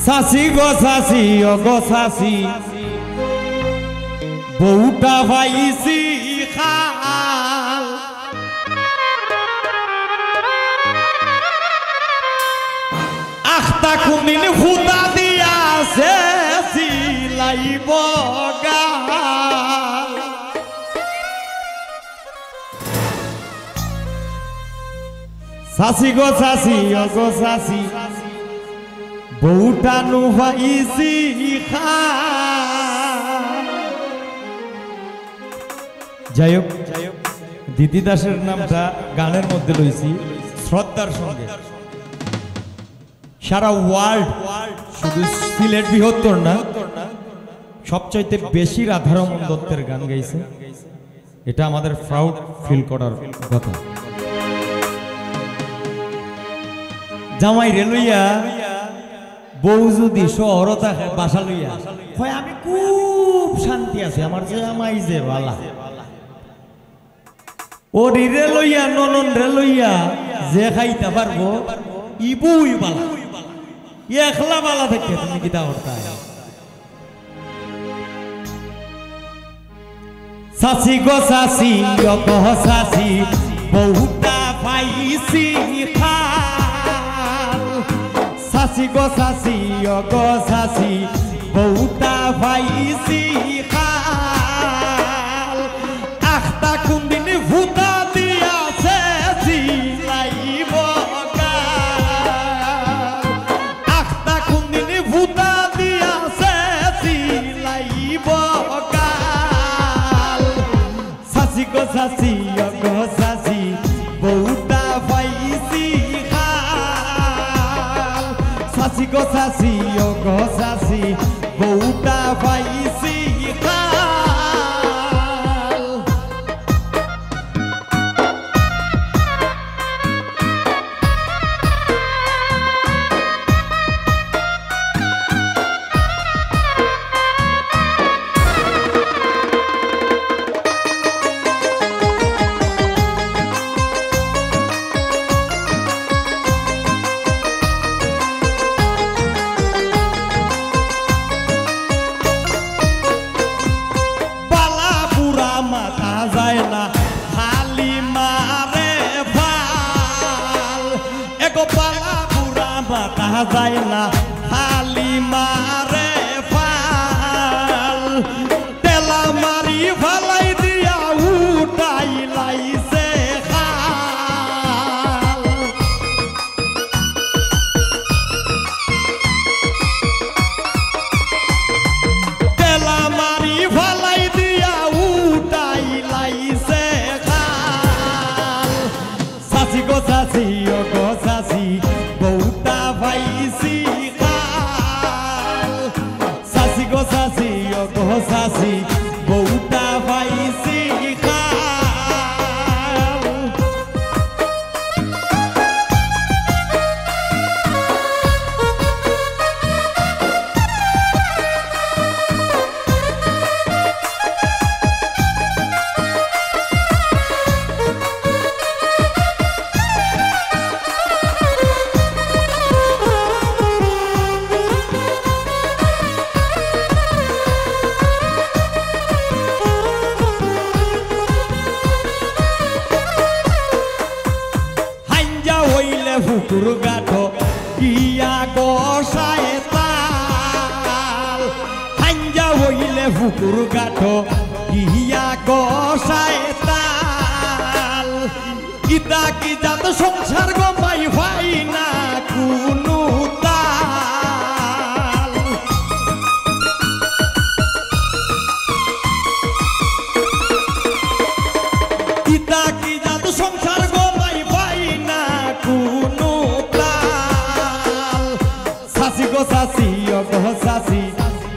সাসি গো সাসি ও গো সাসি বউটা ভাইসি খাল আখতা কুমিন ফুটা দিয়াছে সিলাইব গাল সাসি গো সাসি ও গো সাসি বউটা নু ভাইসি খাল যাই হোক দিদি দাসের নামটা গানের মধ্যে লইছি শ্রদ্ধার সঙ্গে। সারা ওয়ার্ল্ড শুধু সিলেট বৃহত্তর না সবচাইতে বেশি রাধারমণ দত্তের গান গাইছে, এটা আমাদের প্রাউড ফিল করার কথা। জামাই রে লইয়া বউ যদি শহর থাকে বাসা লইয়া হয় আমি খুব শান্তি আছি, আমার যে জামাই যে বালা ও রে লইয়া ননন রে লইয়া যে খাইতে পারবো ইবুই বালা একলা বালা থেকে তুমি কিতা করতে সাসি গো সাসি ও গো সাসি বউটা পাইছি খাল সাসি গো সাসি ও গো সাসি বউটা পাইছি খাল আখতা কুন্দিন ফুটা দিয়াছে সিলাইব গাল আখতা কুন্দিন ফুটা দিয়াছে সিলাইব গাল সাসি গো সাসি ও গো সাসি বউটা পাইছি খাল সাসি গো সাসি ও গো সাসি বউটা পাইছি খাল যায় না হালি মারে ফাল তেলা মারি ফালাই দিয়া উঠাই লাইছে খাল তেলা মারি ফালাই দিয়া উঠাই লাইছে খাল সাসি গো সাসি ও গো সাসি বউটা পাইছি খাল সাসি গো সাসি ও গো সাসি বউটা পাইছি খাল ফুকুর গাঠো কিয়া গোসায় তাল হাঞ্জা হইলে ফুকুর গাঠো কিয়া গোসায় তাল কিতা কি জাত সংসার গো পাই ভাই না কোনো তাল কিতা কি জাত সংসার গো পাই ভাই না কোনো তাল সাসি গো সাসি ও গো সাসি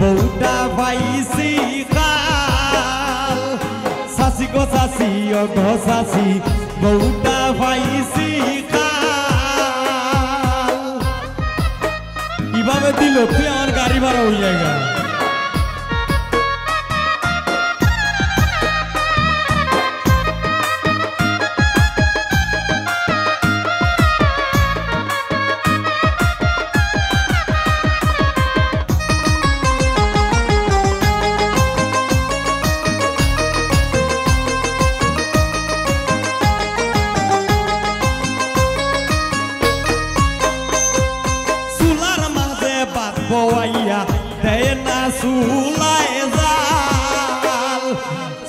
বউটা পাইছি খাল সাসি গো সাসি ও গো সাসি বউটা পাইছি খাল কিভাবে দিল তুই আমার গাড়ি ভাড়া হয়ে যায়গা বওয়াইয়া দেয় না চুলায় জাল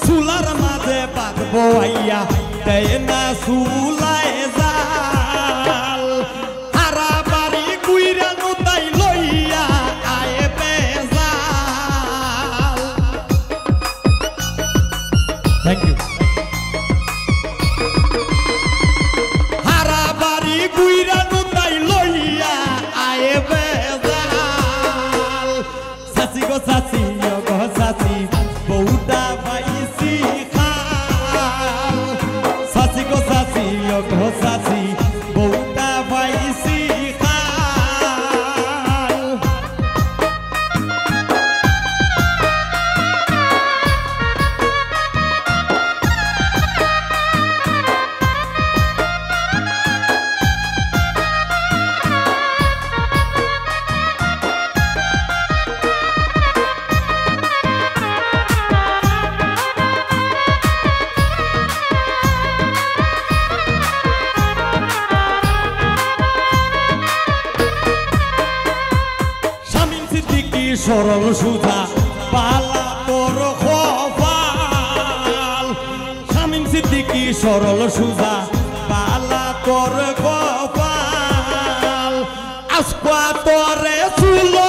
চুলার মাঝে ভাত বওয়াইয়া দেয় না চুলায় জাল হারা বাড়ি কুইরা নুতাই লইয়া আয়ে বেজাল। Thank you. হারা বাড়ি কুইরা নুতাই লইয়া আয়ে বেজাল সাসি গো সাসি গো সাসি বউটা পাইছি খাল সাসি গো সাসি গো সাসি বউটা পাইছি খাল। সরল সুজা পালা তোর কপাল শামীম সিদ্দিকী সরল সুজা পালা তোর কপাল আসপা তোরে চুলো